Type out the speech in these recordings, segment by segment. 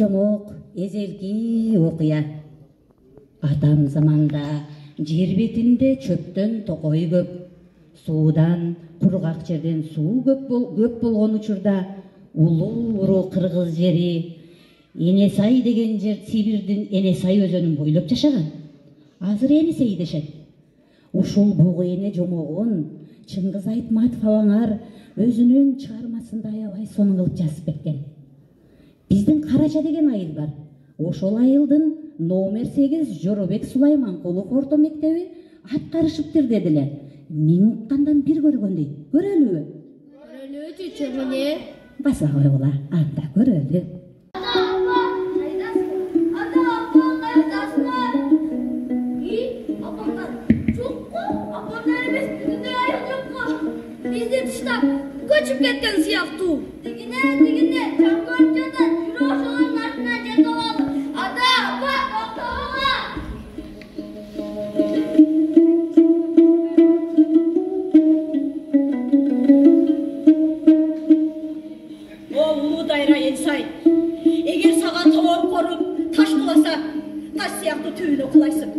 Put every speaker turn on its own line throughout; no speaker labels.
жомок эзелги окуя. Атам заманда жер бетинде чөптөн токой көп, суудан, кургак жерден суу көп болгон учурда улуу кыргыз жери Энесай деген жер Сибирдин Энесай өзөнүн бойлоп жашаган. Азыр Энесей дешет. Ушул бугу эне жомогун Чыңгыз Айтматов абаңар өзүнүн чыгармасында аябай сонун кылып жазып кеткен. Биздин Карача деген айыл бар. Ошол айылдын номер 8 Жоробек Сулайманкулов орто мектеби аткарышыптыр дедилер. Мен уккандан бир көргөндөй. Көрөлүбү?
Көрөлү чөмүне.
Баса койгула, анда көрөлү.
Bizde dıştan göçüp ketken siyahtı. Digine, çamkör çatan, yürü oşaların ardına cekavalı. Ada, bak, oktavama.
O ulu dayra Ensay. Eğer sağa tavuk korup taş kulasa, taş siyahtı tüyünü kulaysın.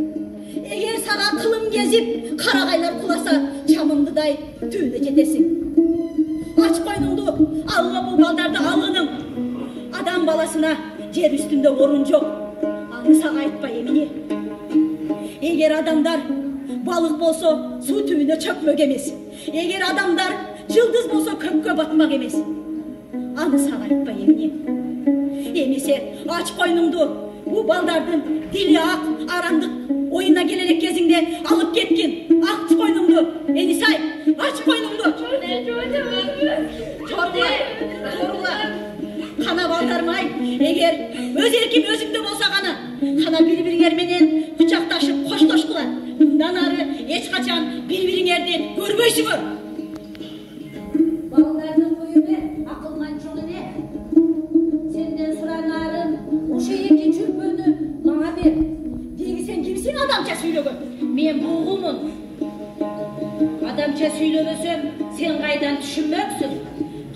Eğer sağa kılım gezip karagaylar kulasa, çamımdıday tüyüne jetesin. Aç koynumdu, alma bu baldardı algınım. Adam balasına yer üstünde orun yok. Anı sağa aytpa emini. Eğer adamlar balık bolsa su tüyüne çökmök emez. Eğer adamlar yıldız bolsa köpkö batmak emez. Anı sağa aytpa emini. Emese aç koynumdu, bu baldardın dili ak, arandık oyuna gelerek gezinde alıp ketkin. Aç koynumdu, Enisay, aç koynumdu. Çorla, kana baldarmay, eğer öz erkim özümde bolsa kana bir-biriңер менен kucaktaşıp koştoşkular. Bundan arı hiç kaçan bir-biriңерди görбөйсүңөр.
Балдардын коюбе акылман чоң эне. Сенден суранарым, ошо эки чүрпөнү мага бер.
Деги sen kimsin adamça söylөгөн?
Мен бугумун. Адамча сүйлөбөсөм, сен кайдан түшүнбөксүң?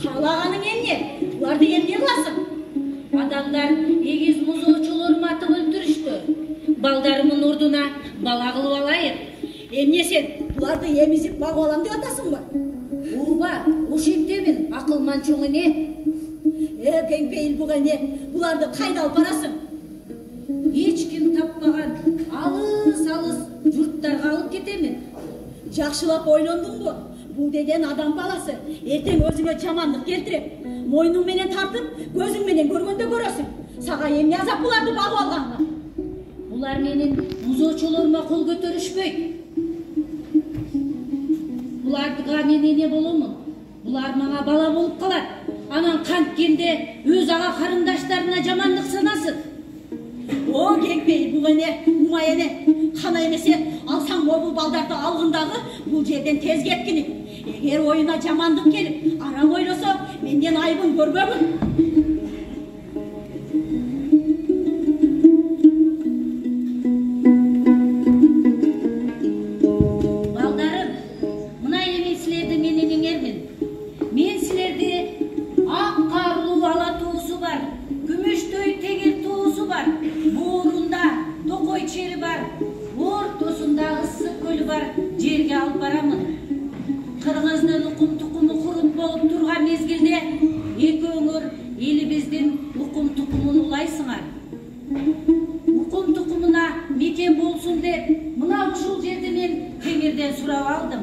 Каалаганың эмне? Буларды эмне кыласың?
Адамдар эгиз музоочулорун атып өлтүрүштү. Балдарымын урдуна бала кылып алайын.
Эмне сен буларды эмизип багып алам деп атасыңбы?
Ооба, ошентемин, акылман чоң эне.
Кеңпейил буга эне, буларды кайда алып барасың?
Эч ким таппаган алыс журттарга алып кетемин.
Жакшылап ойлондуңбу? Бул деген адам баласы. Эртең өзүңө жамандык келтирет. Мойнуң менен тартып, көзүң менен көргөндө көрөсүң. Сага эмне азап буларды багып алганга?
Булар менин музоочолорума кол көтөрүшпөйт. Буларга мен эне боломун. Булар мага бала болуп калат. Анан канткенде өз ага карындаштарына жамандык санасын.
О, кеңпейил буга эне, умай эне. Кана эмесе алсаң бул балдарды алгындагы бул жерден тез кеткини. Эгер оюна жамандык келип, араң ойлосо, менден айыбын көрбөгүн.
Балдарым, мына эми силерди мен энеңермин. Мен силерди ак карлуу ала туусу бар, күмүштөй тегил туусу бар, буурунда токой чери бар, ортосунда ысык көлү бар жерге алып барамын. Кыргыздын укум тукуму курут болуп турган мезгилде экөөңөр элибиздин укум тукумун улайсыңар. Укум тукумуна мекен болсун деп, мына ушул жерди мен Теңирден сурап алдым.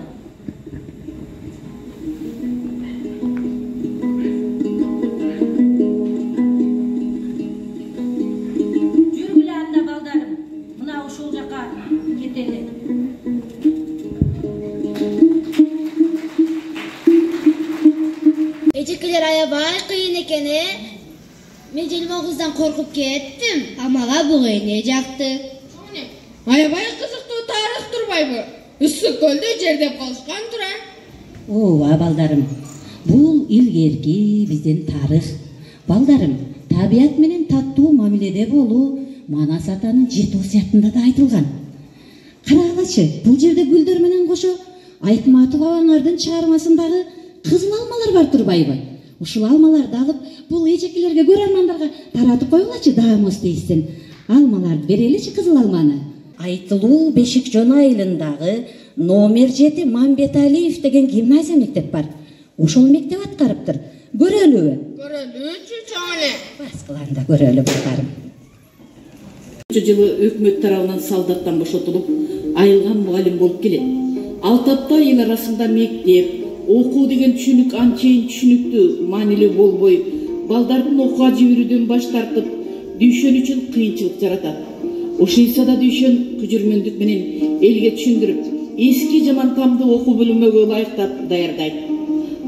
Жүргүлө анда балдарым, мына ушул жака кетели.
Эжекелер аябай кыйын экен, Мен желмогуздан коркуп кеттим, а мага буга эне жакты.
Аябай кызыктуу тарых турбайбы? Ысык көлдө жер деп калышкан тура.
Ооба балдарым, бул илгерки биздин тарых. Балдарым, табият менен таттуу мамиледе болуу Манас атанын 7 осуятында да айтылган. Карагылачы, бул жерде гүлдөр менен кошо Айтматов абаңардын чыгармасындагы кызыл алмалар бар турбайбы? Ушул алмаларды алып, бул эжекелерге көрөрмандарга таратып койгулачы даамыз дейсин. Алмаларды береличи кызыл алманы. Айтылуу Бешик Жон айылындагы номер 7 Мамбеталиев деген гимназия мектеп бар. Ошол мектеп аткарыптыр. Көрөлүбү?
Көрөлүүчү чоң эле.
Баскыларында көрөлү балдарым.
Жылы өкмөт тарабынан солдаттан бошотулуп, айылган мугалим болуп келет. Алтапта эл арасында мектеп, окуу деген түшүнүк анчейин түшүнүктүү, маанилүү болбой, балдардын окууга жиберүүдөн баш тартып, дүйшөн үчүн кыйынчылык жаратат. Ошойса да дүйшөн күжүрмөндүк менен элге түшүндүрүп, эски жаман тамды окуу бөлүмөгө ылайыктап даярдайт.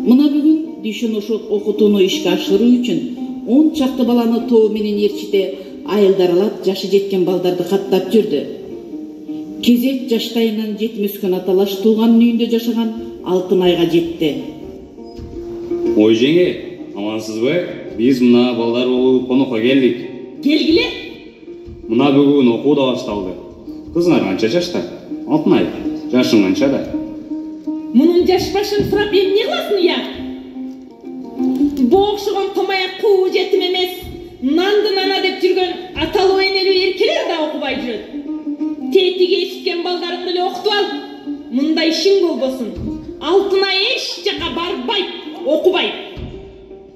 Мына бүгүн дүйшөн ошол окутууну ишке ашыруу үчүн 10 чакты баланы тоо менен эрчите айылдаралап жашы жеткен балдарды каттап жүрдү. Кезек жаштайынан жетим өскөн аталаш тууганын үйүндө жашаган Алтын айга жетти.
Ой жеңе, амансызбы? Биз мына балдар болуп конокко келдик.
Келгиле.
Мына бүгүн окуу да башталды. Кызыңар канча жашта? Алтын ай, жашың канча да?
Мунун жаш башын сурап эмне кыласың я? Боокшогон томаяк куу жетим эмес, нанды нана деп жүргөн аталуу энелүү эркелер да окубай жүрөт. Тетиги эшиткен балдарыңды эле окутуп ал. Мындай ишиң болбосун. Алтын ай эч жака барбайт, окубайт.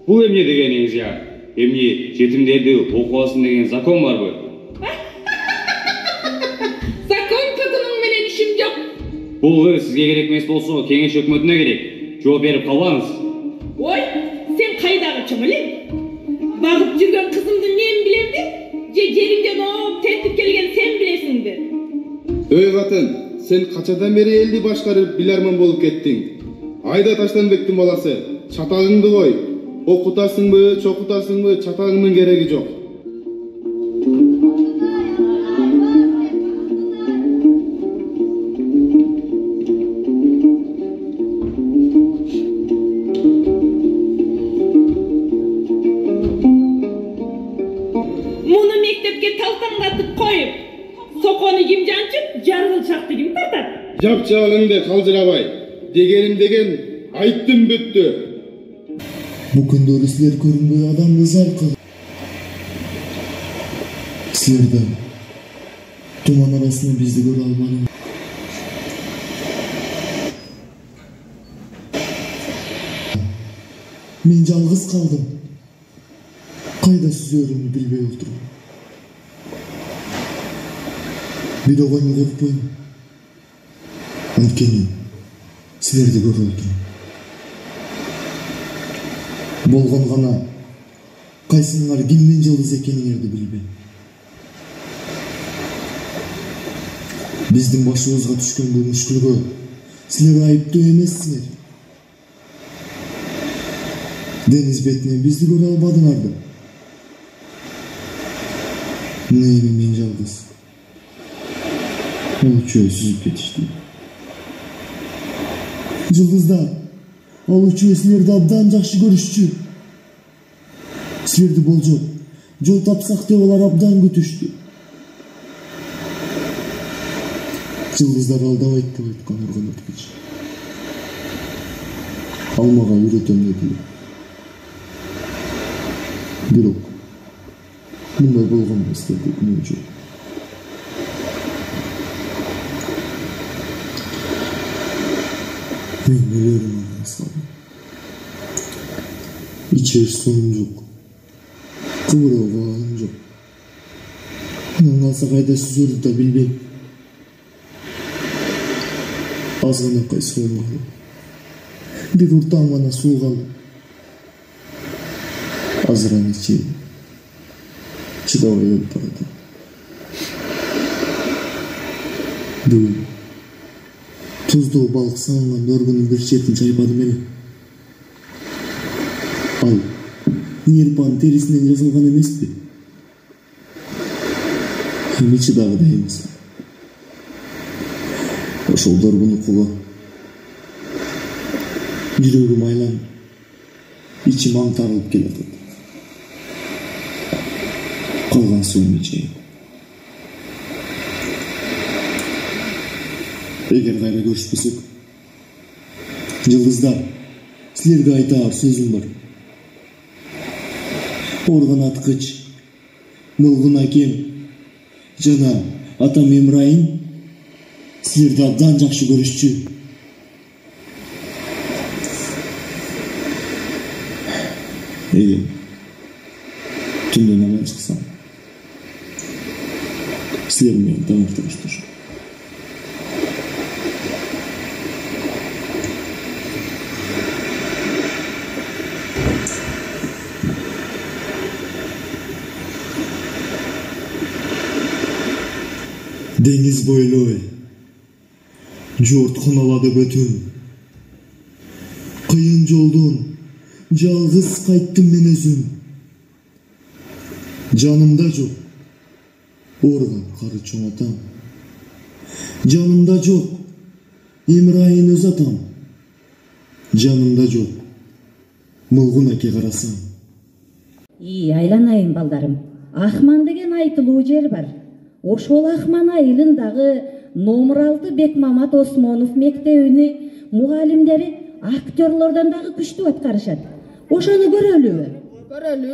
Бул эмне дегениңиз я? Эмне жетимдерди окубасын деген закон барбы?
Закон менен ишим жок.
Бул сизге керек эмес болсо, кеңеш өкмөтүнө керек. Жооп берип калбаңыз.
Ой, сен кайдагы чоң эле? Багып жүргөн кызымды мен билемби? Же жериңден ооп тетип келген сен билесиңби?
Өй катын, сен качадан бери элди башкарып биларман болуп кеттиң. Айда Таштанбектин баласы, чатагыңды кой. Окутасыңбы, чокутасыңбы, чатагыңдын кереги жок.
Муну мектепке талтаңдатып коюп, сокону ким жанчып, жаргылчакты ким тартат?
Жапчагыңды калжырабай. Дегеним деген айттым бүттү.
Бу күндөрү силер көрүнбөй адамды зар кыл. Силерден туман арасында бизди көрө алмадың. Мен жалгыз калдым. Кайда сүзөрүмдү билбей отурдум. Бирогойну коркпойм. Анткени силерди көрүп отурмун. Болгон гана кайсыңар кимдин жылдыз экениңерди билбейм. Биздин башыбызга түшкөн бул мүшкүлгө силер айыптуу эмессиңер. Дениз бетинен бизди көрө албадыңарды. Мына эми мен жалгыз. Ал үчөө сүзүп кетишти. Жылдыздар, ал үчөө силерди абдан жакшы көрүшчү. Силерди болжоп, жол тапсак деп алар абдан күтүштү. Жылдыздар алдабайт деп айткан урган өткөч. Алмага үйрөтөм дедилер. Бирок мындай болгон эместерде күнөө жок. Мен өлөрүм андан. Ичер суум жок. Кыбырууга алым жок. Анан алса кайда сүзөрдү да билбейм. Азганакай суум калды. Бир уртаң гана суу калды. Азыран ичейин. Чыдабай өлүп баратам. Бүгүн туздуу балык салынган дорбунун бир четин чайпадым эле. Ал нерпанын терисинен жасалган эмеспи? Эми чыдагыдай эмес. Ошол дорбунукуга жүрөгүм айланып, ичим аңтарылып келатат. Калган сууну ичейин. Эгер кайра көрүшпөсөк, жылдыздар, силерге айтаар сөзүм бар. Organ atkıç, Mılgın Akem, jana atam Emrayın sizlerdi abdan жақсы көрүшчү. Эгер түндө намаз чыксам, sizler meni таңертеңиштер. Deniz boyloy, жортхоналады бөтүн. Кыйын жолдон жалгыз кайттым мен өзүм. Жанымда жок, Орган кары чоң атам. Жанымда жок, Эмрайын өз атам. Жанымда жок, Мылгын аке карасам.
Айланайын балдарым, Ахман деген айтылуу жер бар. Ошол Ахман айылындагы номер 6 Бекмамат Осмонов мектебини мугалимдери актерлордон дагы күчтүү аткарышат. Ошону көрөлүбү?
Көрөлү.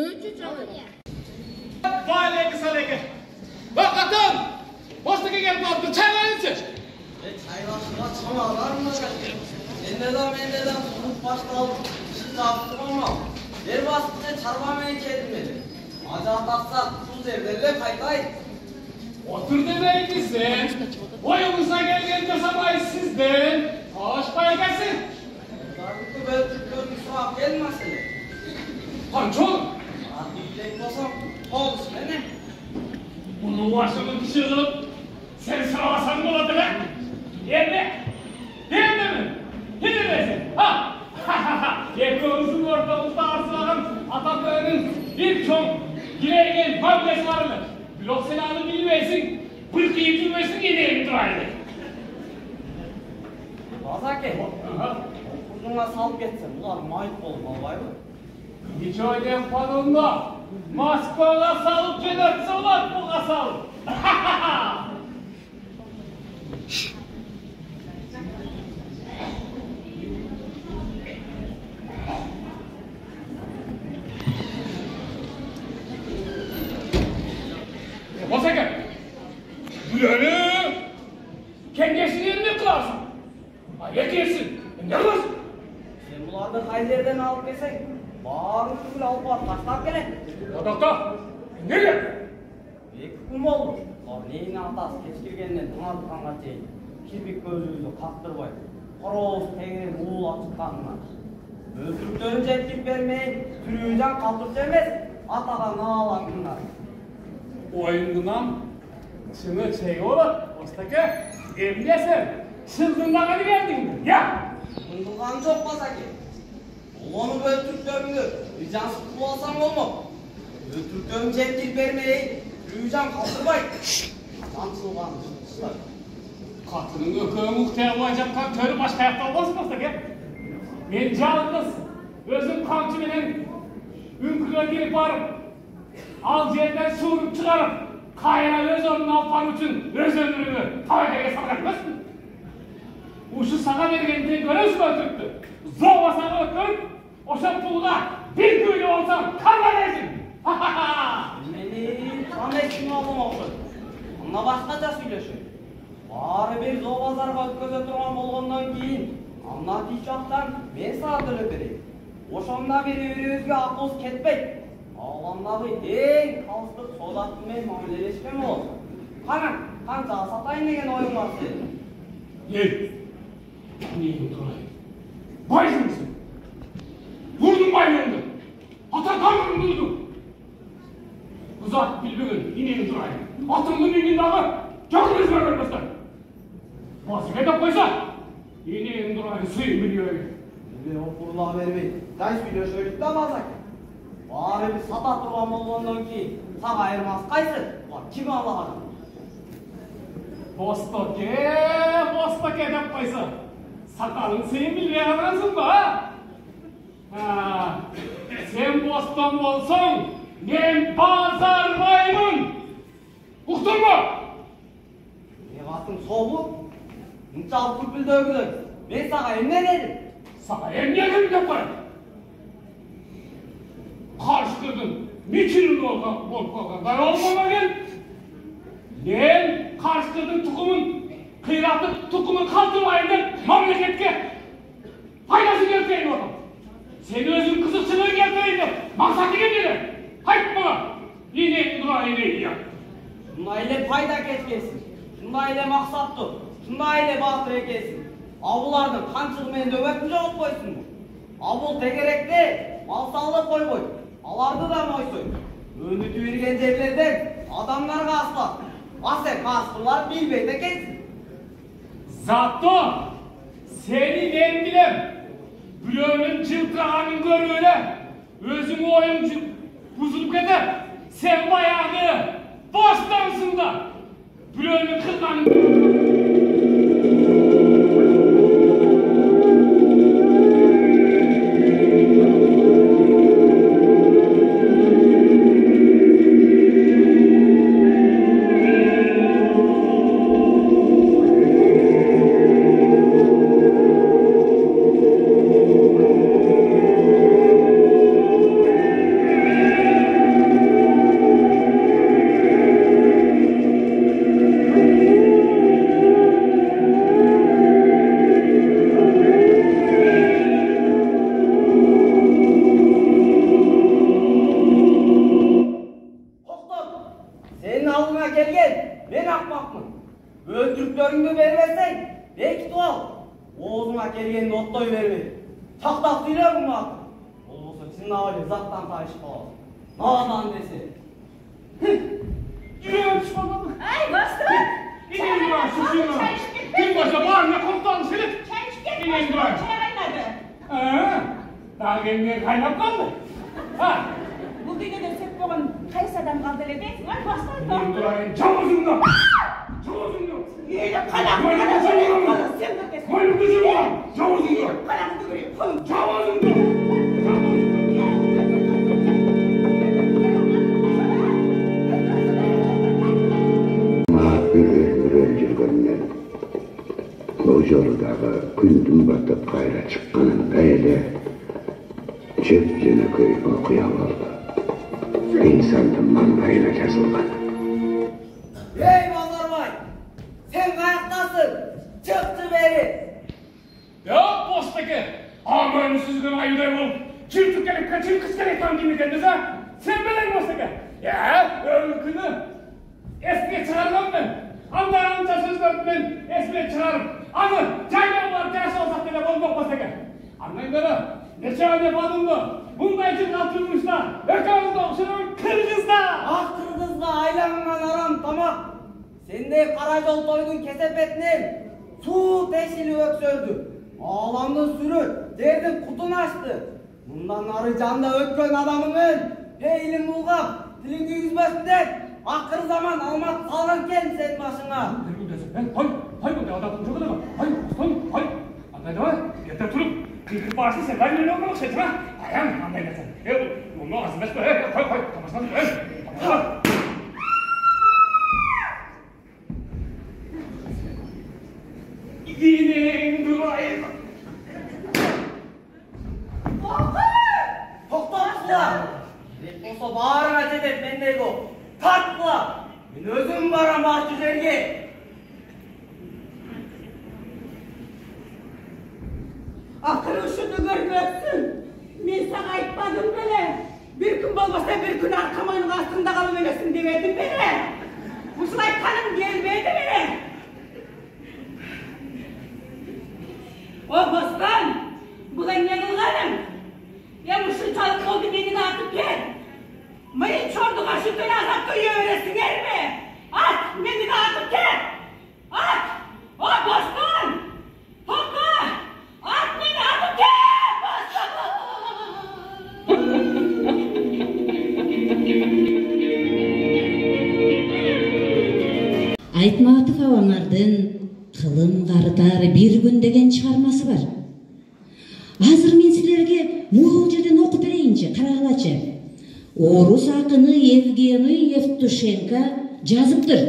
Vay saleke. Bak katım. Postaki gel kalktı. Çay verin siz.
Çay başına çamalar mı? Endeden tutup başladı. Şimdi yaptım ama. Bir bastıkça çarpamaya kendimedi. Acaba taksak tuz evlerle kaytay.
Otur demeydi sen. Oyumuza gelgen yasamayız sizden. Ağaçpaya gelsin.
Darlıklı böyle Türkler müsraf gelmesin.
Kançol.
Hadi bilek basam. Olsun ne?
Bunun başını düşürüp sen sıralasan mı oladı be? Yerine. Yerine mi? Yerine ha? Yekonuzun ortamızda arsılan Atatürk'ün bir çok gireyen fabrikası vardı. Blok selamını bilmesin, Türkiye'yi bilmesin yedeğini duraydı.
Bazake. Uzunla salıp geçsin. Bunlar mayıp olmalı bay mı?
Hiç öyle yapanında Moskva'ya salıp cennet solat bu kasal. Basaka. Böyle kengesini yerine kılarsın. Ayet yersin. Ne kılarsın?
Sen bunlardan hayırlardan alıp geçsek, bağırın kül alıp var, taşlar gelek.
Doktor, nereye?
Bir kum olur. O neyin atası geçirgenden tımardıkanға çeyin. Kirpik gözünüzü kaktırbayın. Koroğuz teğenin uğul açıkkanına. Özürlüklerin жеткип vermeyin, türüyden kaldırt demez, atağa nağalatınlar.
Oyundan şunu şey olur, ostaki emdesin, sıldığında geldin ya.
Sıldığın çok basaki. Onu Özürlüklerini ricansız kulasan olmam. Özürlüklerin жеткип vermeyin, türüyden kaldırbayın. Sansılgan dışlar.
Katının öküğü muhtaya japkan törü başka yapta olmasın ostaki. Men жалғыз өзім қамшымен үңкіге келіп барып, ал жерден суырып шығарып, қайра өз орнын алып бару үшін өз өміріңі тәуекелге салған емеспін. Ушы саға бергенде көресің өтірікті. Зоғасаға өткөріп, оша пұлға бір көйлі болсам, қарма дерсің.
Мені қандай сүйін алым оқыр. Мына басқаша сөйлеші. Бары бір зоғазарға өткөзе тұрған болғаннан кейін, Анна тичақтан мен саға төлеп берейін. Ошонда бері-өзге ақылыз кетпейді. Аландағы ең қалыстық содатымен мамилелешкен болсын. Қана, қанша сатайын деген ойың бар сенің.
Ей, нейін тұрайын. Байжымсың. Vurdun bayrağını. Ata tanrını duydun. Kızat bilbegin, ineğin durayın. Atımın inin dağı, canınız görmezler. Vazifet yapmaysa, ineğin durayın, suyun biliyor.
Bize o kurulağı vermeyin. Dayız biliyor söyledik de bazak. Bari bir sata turgan bolgondan ki, sağa ayırmaz kaysı. Kimi Allah'a?
Bostoke yapmaysa. Sakalın senin bilmeye anasın mı ha? Sen Boston olsan, ben pazarlayımın. Uktun mu?
Ne basın soğuk? Mınçal küpül dövgülür. Ben sağa emne dedim.
Sağa emne dedim yapar. Karşı kırdın. Niçin bolup kalganday olmamagen? Ben Karskır'dın tukumun, kıyratlı tukumun kaldırmayın dep mamleketke faydası gelteyin oldum. Seni özün kızıkçılığı gelteyin dep maksatı gelteyin. Hayt bana. Yine dura yine iyi.
Şunda ile fayda ketkesin. Şunda ile maksatlı. Şunda ile batır ekesin. Abulardın kançılmayın dövetin çok koysun bu. Abul tegerekli, mal sağlık koy koy. Alardı da moysoy. Önü tüyürgen yerlerden adamlarga aslar. Asek asırlar bilbeyde kesin.
Zatto, seni ben bilem. Bülöğünün çıltırağının görüyle. Özüm oyun buzulup gider. Sen bayağı boştansın da. Bülöğünün kırkanın...
Nadan desi.
Yüreğim çıkmadı.
Ay bastır.
İneyin duran şuşuyla. Gün başa bağırına komutanı silip.
Çay içip gel.
İneyin duran.
Çay kaynadı.
Daha kendine kaynap kaldı. Ha.
Bu düğüne de sep boğan kayıs adam kaldı öyle değil. Ay bastır.
İneyin duran. Çavuzunda. Çavuzunda.
Yine kalan. Sen de kesin.
Koyun kızım var. Çavuzunda.
Kalan.
Çavuzunda.
Жолдағы күндің батып қайра шыққанында еле жеп-жеңіл оқиғаларды инсандың маңдайына жазылған.
Ey Bazarbay, sen kayaktasın, çıktı beri.
Yok postaki, aman süzgün ayıday olup, çırtık gelip kaçır kız gelip tam kimi kendiniz ha? Sen belen postaki. Ya, ömrükünü eskiye çıkarmam ben. Anlarınca sözlerdi ben eskiye çıkarım. Anı, caylanlar ders olsak bile olmak postaki. Anlayın beni, neçe an yapalım mı? Bundan için atılmışlar, ökağızda okşanan Kırgız'da.
Ah Kırgız'da aylanından aram tamam. Sende Karajol toydun kesepetinin su teşili öksördü. Ağlamdı sürü, derdin kutunu açtı. Bundan arı canda ötkön adamının peylim bulgap, dilin yüzmesinden akır zaman almak kalırken sen başına.
Hayır, bu da adamın çok adamı. Hayır. Anlayın mı? Yeter turup, kıyıkıp bağırsın sen, ben öyle olmamak şeydim ha. Ayağım, anlayın sen. Bunu ağzını besme, koy, kamasını koy. Yine durayım.
Toktatla. Olsa bağırına cedet bendeydi o. Tatla. Ben özüm varam artı üzerge.
Akırı şunu görmezsin. Ben sana aytmadım bile. Bir gün olmasa bir gün arkamın altında kalıveresin demedim bile. Musulay kanım gelmedi bile. O bostan, bu da ne kılganım? Ya bu şu çalık oldu beni atıp gel. Mayın çorduğa şu dön azap duyuveresin el mi? At, beni atıp gel. At, o bostan. Hoppa, at beni atıp gel. Bostan.
Айтматов Аваңардын «Кылым карытар бир күн» деген чыгармасы бар. Азыр мен силерге могул жерден окуп берейинчи, карагылачы. Орус акыны Евгений Евтушенко жазыптыр.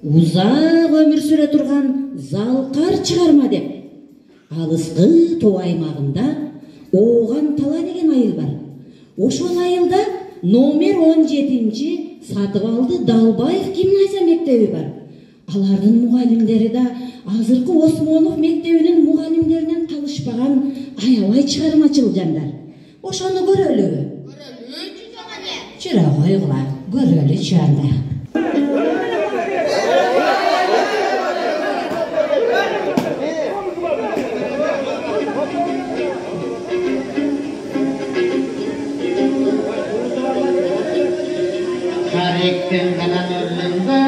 Узак өмүр сүрө турган залкар чыгарма деп. Алыскы Тоо аймагында Ооган Тала деген айыл бар. Ошол айылда номер 17 Сатыбалды Далбаев гимназия мектеби бар. Алардын мугалимдери да азыркы Осмонов мектебинин мугалимдеринен калышпаган аябай чыгармачыл жандар. Ошону көрөлүбү? Чыра койгула, көрөлү чанда.
Karikten kanan ölümde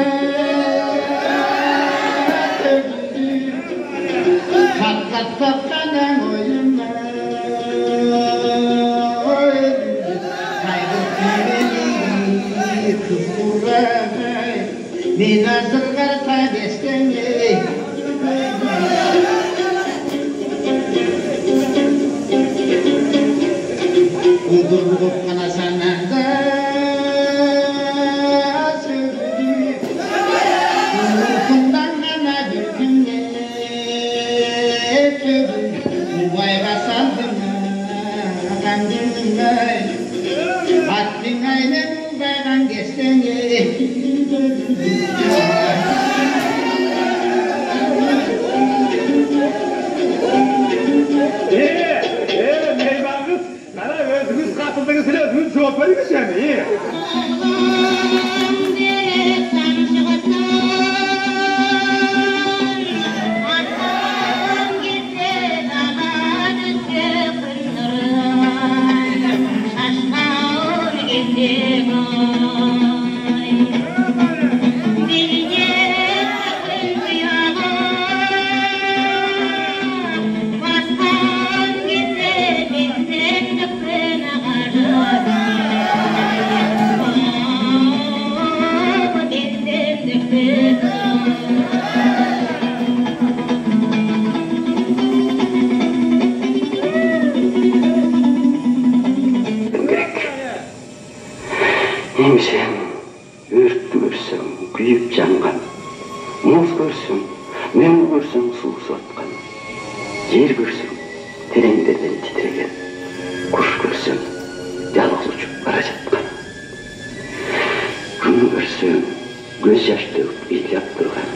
Katlat topkanan oyumda Kaygı kibeli kıpurray Men asılgar kadesteni Ugur kana sananda
Meyvanız, bana özünüz katıldığınız bile özünüz çok veriniz yani.
Emsem, örtü görsem, kuyup jangan. Muz görsem, men görsem suv sotkan. Yer görsem, terenglerden titregen. Kuş görsem, yalğız uçup bara жатқан. Күн görsem, göz yaş tөгүп ыйлап турган.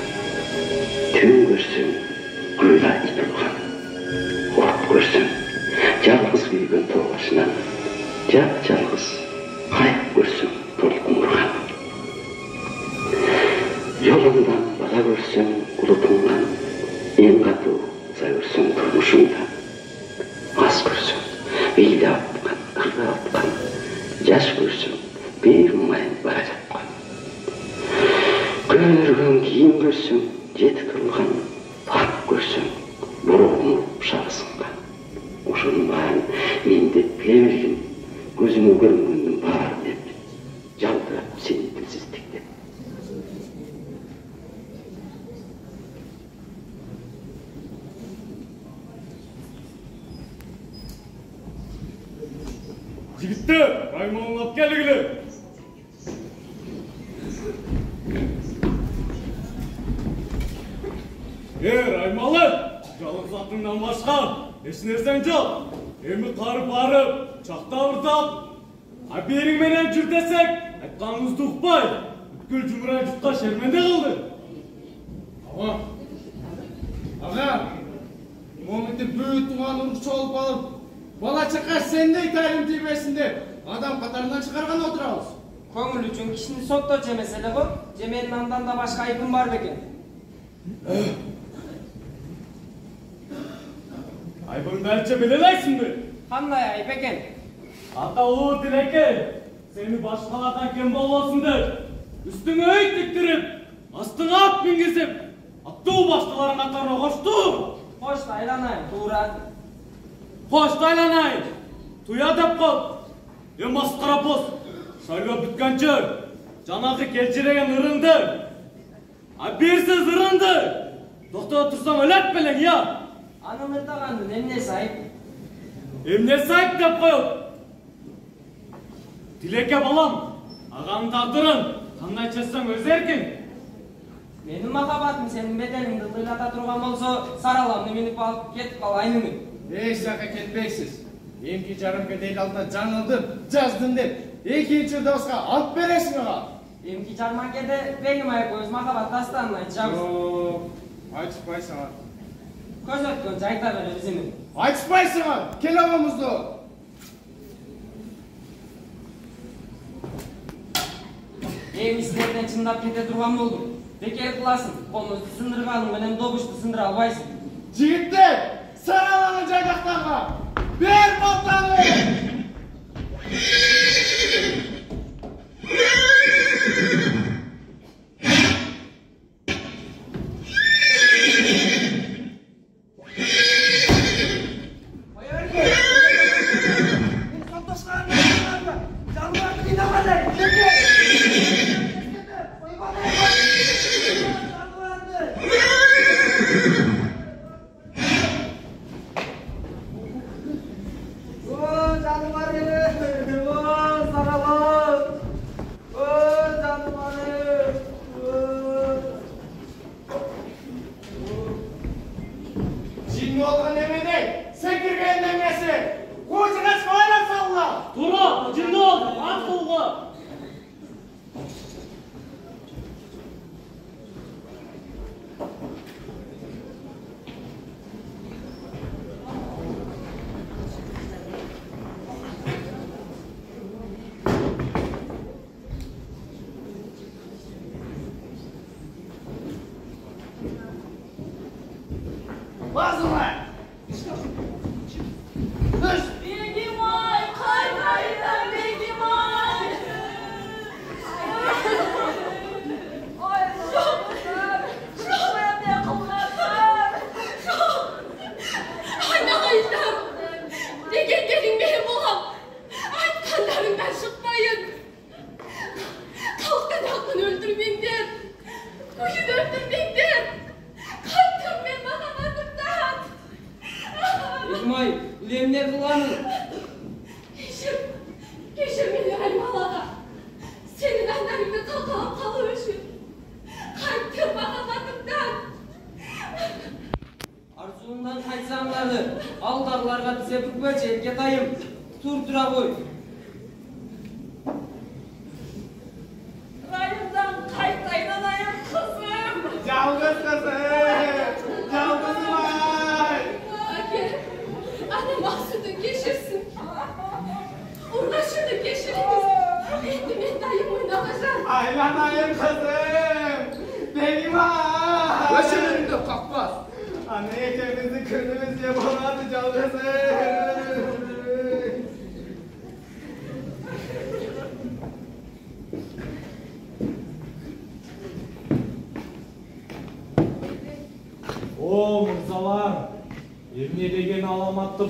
Түн görsem, кuyla итилген. От görsem, жалгыз күйгөн тоо башынан, жап-жалгыз кайып görsem, толкун урган. Жолундан бала көрсөң улутуңдан, эң катуу за көрсөң турмушуңда. Мас көрсөң бейли аткан, ырга аткан, жаш көрсөң бейир майын бара жаткан. Көнөргөн кийим көрсөң жети кылган, пак көрсөң борогун шарысынган. Ошонун баарын мен деп биле бергем, көзүмө көрүнгөндүн баары деп жалдырап сени тилсиздиктеп.
Жігіттер, Раймалын алып келгіле. Раймалы, жалғыз атыңнан башқа, ешнерсең жоқ. Емі қарып барып, чақта ұртап, берің менен жүр десек, айтқаныңызды ұқпай, бүткіл жұмырай жұтқа шерменде қылды.
Аға, момынды бүйт туған ұрықшы олып алып, бала чақа сендей тәлім тейбесінде адам қатарынан шығарған отырауыз.
Көңіл үшін кішіні сотто жемеселе ғой, жеменің андан да башқа айпын бар бекен.
Айбыңды әлче білелайсың бе?
Қандай айып екен?
Ата ұлы Дилеке, сені башқалардан кем боласыңдар. Үстіңе өй тіктіріп, астыңа ат мінгізіп, атту башқаларын қатарына қошту.
Қошты айланайын, тура.
Қошты айланайын, туя деп қол. Масқара пос, шайға бүткенші, жанағы келчіреген ұрынды. Берсіз ұрынды. Тоқта тұрсам өлет білің, я?
Анын ұртағанды, немне сайып?
Емне сайып деп қойыл. Дилеке балам, ағаның тағдырын, қандай чессең өз еркін.
Менің махаббатым сенің беделіңді тыйлата тұрған болса, сараламды меніп алып кетіп қалайнымын.
Ей, сақа кетпейсіз. Емки жарым кедейл алдына жаңылдым, жаздым деп,
экинчи досқа алып бересің аға.
Эмки жармакеде бегим айып өз махабат дастанын айтышабыз.
Жок, айтышпайсың аға.
Көз өткөн айта бере бизини.
Айтышпайсың аға, кел ағамызды.
Силерден чындап кете турган болдум. Бекер кыласың, комузду сындырганың менен добушту сындыра албайсың.
Жигиттер, сараланы жайдактарга бер болтаны.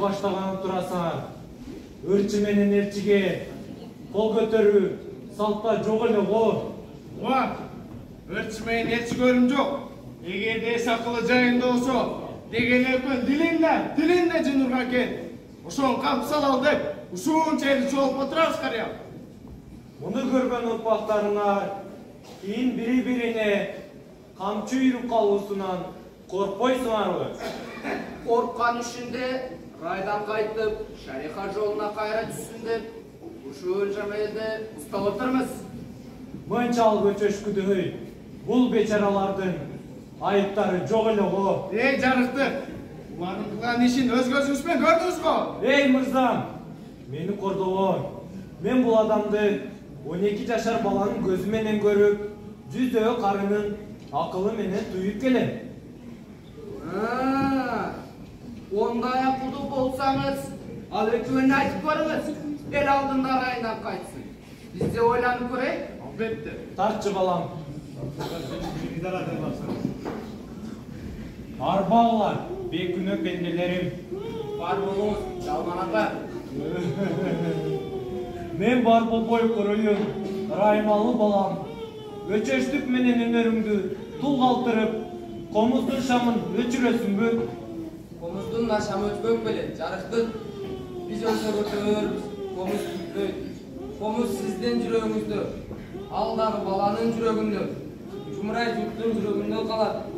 Баштаган турасаң, өрчү менен эрчиге кол көтөрүү салтта жок эле го.
Өрчү менен эрчи көрүм жок. Эгерде эс акылы жайында болсо, дегелепин дилинде жынурга экен. Ошону камп салалы деп, ушунча эле чогулуп отурабыз карыя.
Муну көргөн урпактарыңар кийин бири-бирине камчы үйрүп калуусунан коркпойсуңарбы?
Корккан ишинде райдан кайтып, шариха жолуна кайра түссүн деп, ушул жамелде устап отурмуз.
Мынчал көчөшкүдөй, бул бечаралардын айыптары жок эле го.
Жарыктык, улардын кылган ишин өз көзүңүз менен көрдүңүз го?
Мырзам, мени кордогон. Мен бул адамды 12 жашар баланын көзү менен көрүп, жүзөө карынын акылы менен туюп келем.
Ондай акылдуу болсаңыз, ал экөөнү айтып көрүңүз. Эл алдында райынан кайтсын. Биз де ойланып көрөйүк.
Албетте.
Тартчы балам. Арбагылар, бекүнө пенделерим.
Бар болуңуз, Жалман ата.
Мен бар болбой көрөйүм, раймалы балам. Өчөштүк менен өнөрүңдү тул калтырып, комуздун шамын өчүрөсүңбү?
Комуздун да шамы өчпөк беле, жарыктык. Биз өлсө көтөрүбүз, комуз бүтпөйт. Комуз сиздин жүрөгүңүздө, ал дагы баланын жүрөгүндө, жумурай журттун жүрөгүндө калат.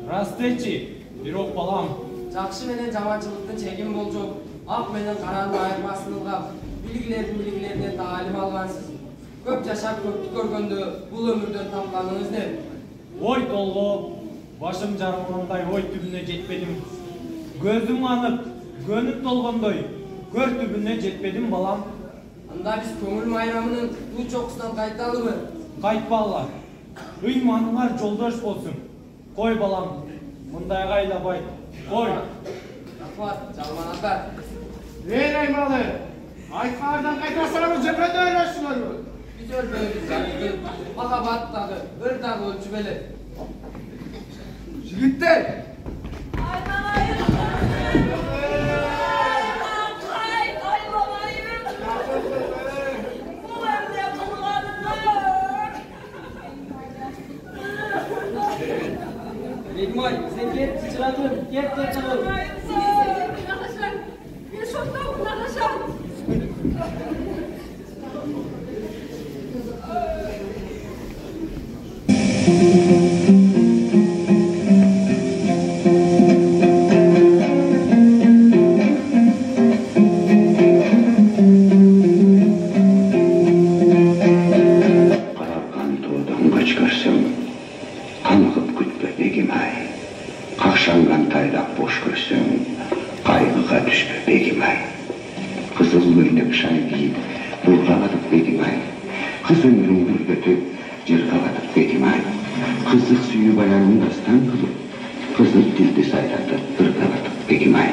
Рас дечи, бирок балам.
Жакшы менен жаманчылыктын чегин болжоп, ак менен каранын айырмасын ылгап,
Bilgilerinden talim algansız. Köp yaşap köptü görgöndü, bul ömürden tapkanınız ne?
Oy dolgu, başım jarılgандай oy tübüne jetpedim. Gözüm anıp, gönül dolgondoy, gör tübüne jetpedim balam.
Anda biz köngül mayramının bu çokusundan kaytalı mı?
Kaytpallar. Uymanılar joldoş bolsun. Koy balam, mınday gaylabay. Koy.
Rafat, çalman atar.
Ey aymalı, aytmağırdan kaytasana mı cephede öylesiniz mi?
Biz ölbeyimiz canlı, makabat tağı, bir tağı ölçümeli.
Jigitler!
Begmay, sen gel, çıradın, gel çıradın.
Bir şokta uğraşam.
Qarabqan to'dan qochqarsam, qanqib kutba begimay. Qaqshangan taylaq bosh ko'rsam, qayg'iga tushba begimay. Qizil loynak shay kiyib, burg'alatib begimay. Qiz umring bir o'tib, jirg'alatib begimay. Qiziq suyib aylanmasdan qilib, qizil tildi sayratib, birgalatib begimay.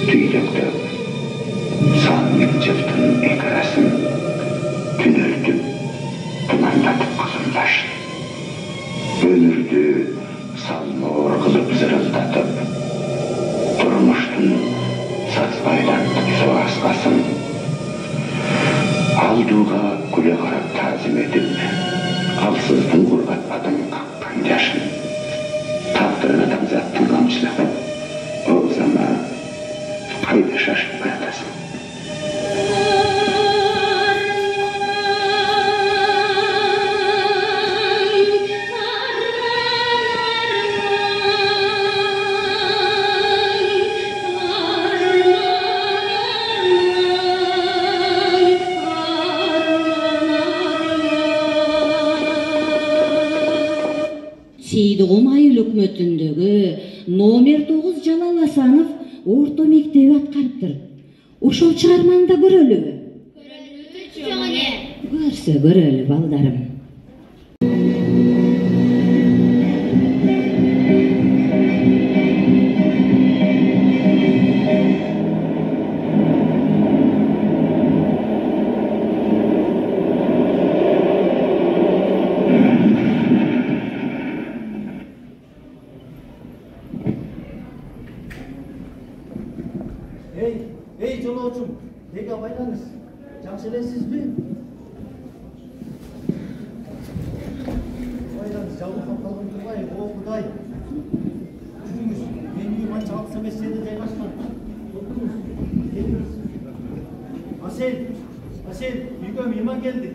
Tüydükte sanmik cıftın ekrasın tünürdüm, tumandatıp kızımlaştı. Ömürdü salmor kılıp zırıldatıp, durmuştun satsbaylantıp su asqasın. Alduğğa güle qarab tazim edip, alsızdın qurbatmadın qaqpan yaşın. Taqdırın adam zattın qamçılaqı, o zaman qayda şaşıp bırakasın.
Сейдігім айыл өкмөтүндөгү номер 9 Жалал Асанов орто мектеби аткарыптыр. Ошол чыгарманы да көрөлүбү? Көрсө көрөлү балдарым.
Ey jolоочум, неге байланыш? Жакшы элесизби? Байланыш жабылып калган турбай, о Кудай. Жүрүңүз, мен үйүм анча алыс эмес жерде жайгашкан. Асел, үйгө мейман келди.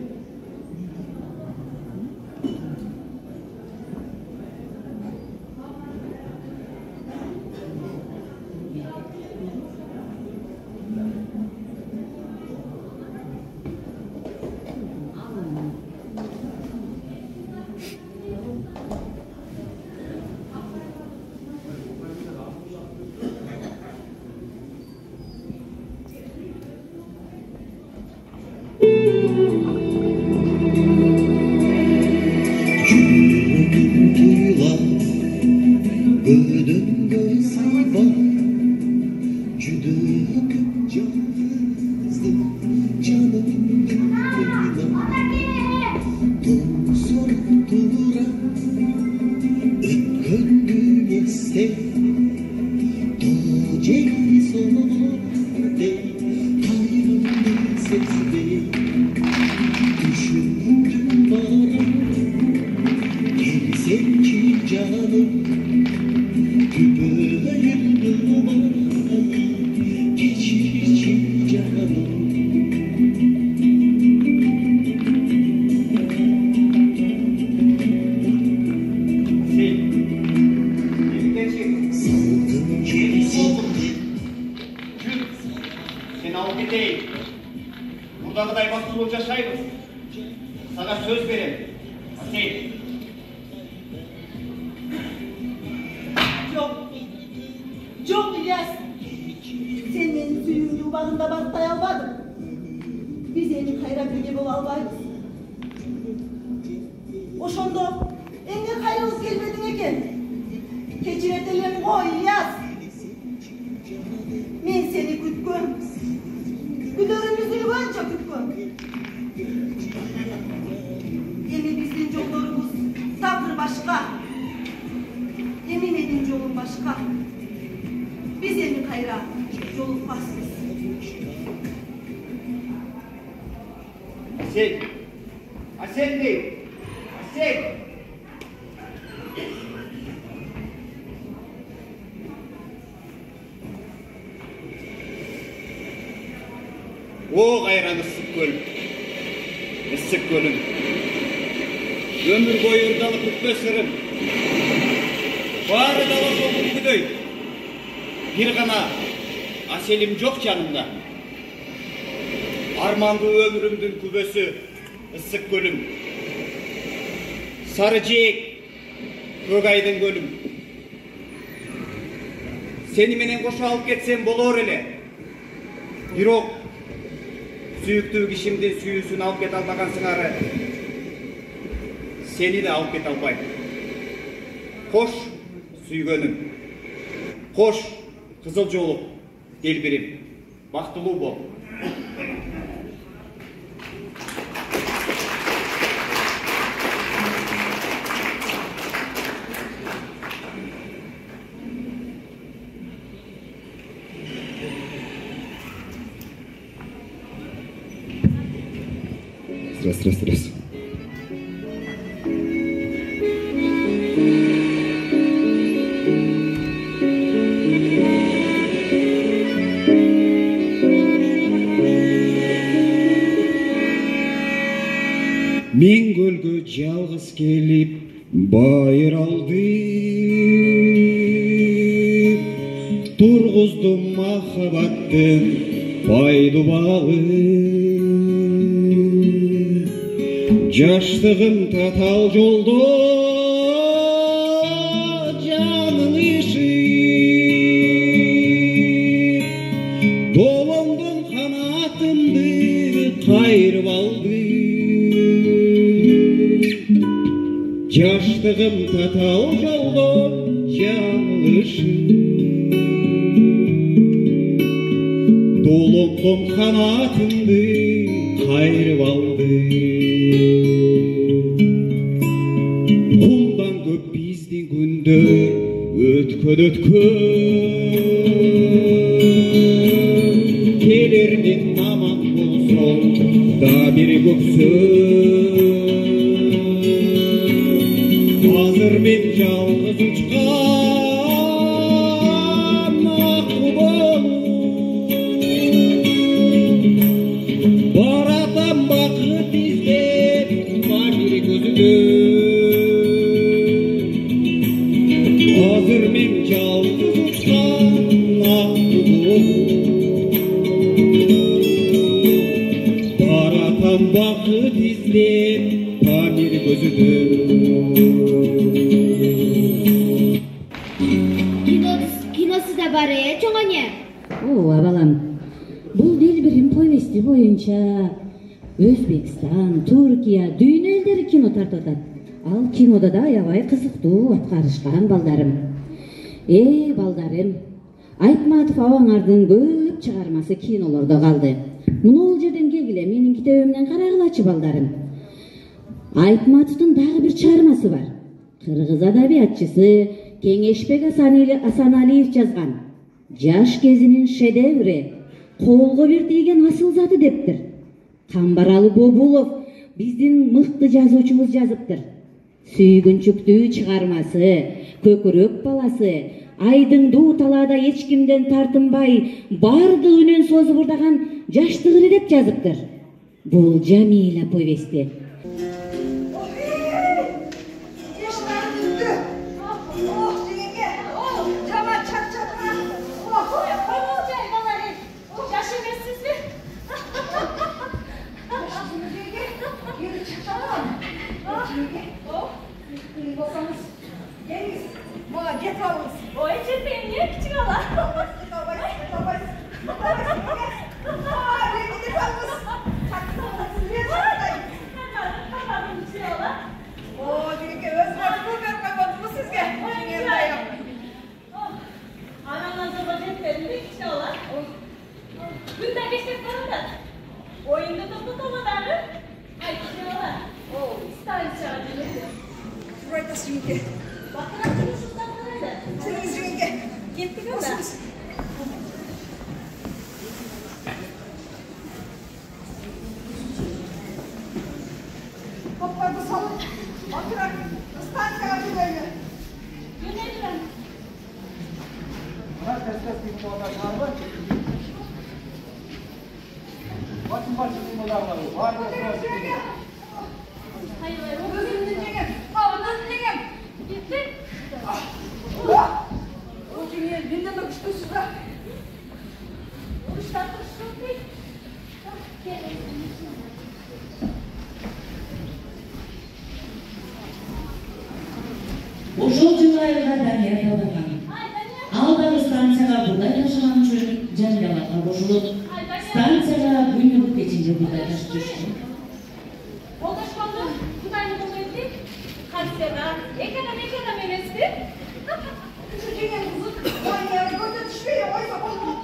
Seni alıp gideyim. Buradagıday baktılık yaşayız. Sana söz vereyim. Asel.
Yok İlyas. Sen benim suyun yuvağında baktay almadın. Biz eni kayra birge bol albayız. Oşonda enge kayrılız gelmedin eken. Keçiretelerini koy İlyas. Men seni kütkün. Güdörümüzü önce kütkün. Emi bizim yollarımız sabır başka. Yemin edin yolun başka. Biz emi kayra yolukmazsız.
Asel. Asel değil. Asel. O gayran ısık gölüm. Isık gölüm. Ömür boyu ırdalıp bitme sırım. Bari dala soğuk güdöy. Bir gana Aselim yok canımda. Armandı ömrümdün kübösü. Isık gölüm. Sarıcık. Kögaydın gölüm. Seni menen koşa alıp getsem bolor ele. Birok. Süyüktüğü kişimden süyüsünü alıp get almagan sыңары. Seni de alıp get alpay. Koş süygönüm. Koş kızıl joluk. Delbirim. Baktılуу bol.
Стресс.
Мен көлгө жалгыз келип байыралды. Тургуздум махабаттын пайду балы. Жаштыгым татал жолдо жаның иши. Долоңдун канатымды кайрып алды. Жаштыгым татал жолдо жаның иши. Долоңдун канатымды кайрып алды. Кумдан көп биздин күндөр өткөн. Келердин аман болсо да бир көксөз. Азыр мен жалгыз учкан ак болуп. Баратам бакыт издеп бир көзүдө. Азыр мен жалгыз учкан ак болуп. Баратам бакыт издеп бир көзүдө.
Киносы да бар, чоңоне?
Балам. Бул Делбирим повести боюнча Өзбекстан, Туркия, дүйнө элдери кино тартып атат. Ал кинода да аябай кызыктуу аткарышкан балдарым. Балдарым, Айтматов абаңардын көп чыгармасы кинолордо калды. Муну жерден келгиле менин китебимден карагылачы балдарым. Айтматовдун дагы бир чыгармасы бар. Кыргыз адабиятчысы Кеңешбек Асаналиев жазган. Жаш кезинин шедеври, колго бир тийген асыл заты дептир. Камбаралы Бобулов биздин мыкты жазуучубуз жазыптыр. Сүйгүнчүктүү чыгармасы, Көкүрөк баласы, айдыңдуу талаада эч кимден тартынбай, бардыгынан созуп ырдаган жаштыгыры деп жазыптыр. Бул Жамиля повести.
Жаман чарчадыңар. Жаш эмессизби? Oyunda da tutamadı. Ay gidiyorlar. Oo, isterse acele.
Buraya da şimdi.
Bakın atmışızdan nerede?
Şimdi.
Gittik ama.
Toplarda salın. Oturak. Istansiya abilerine.
Yönelirim.
Bana test bir moda var mı? Bakın bir moda var. Var mı?
Hayır, hayır.
Hızlı dinleyin. Havadan dinleyin.
Gittik.
O dünya günden bakıştı size.
Uçtan koştum değil.
Ошол жылы айылга Дарья табылган. Ал дагы станцияга бурдай ташыган үчүн жаныбарларга кошулуп, станцияга күнүгү кечинде бурдай ташып жүрүшкөн.
Oldaşmandı, Kutay'la bunu ettik. Katsera, ekran emesti.
Şu dünya kızı. Vay ya, gördü düşmüyor. Oysa olmaz.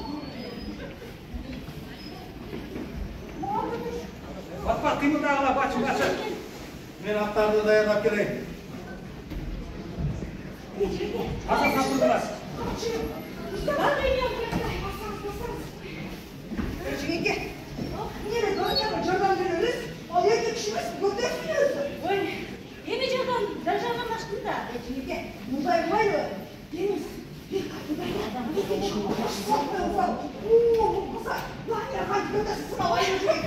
Bak kıyımdağlar başım açın. Ben atlarda dayanıp geleyim. Hasan sapırdılar.
Şimdi niye dönüyor? Candan dönüyoruz. Oraya geçişimiz burada yapıyoruz.
Oy, yeni candan, dajandan açtım da.
Şimdi burada yapmayı. Deniz. Bir kapıda adam. Bir geçişim var. Sapırın sal. Ooo, bu kısa. Lan ya, hadi götürsün sınava yürüyecek.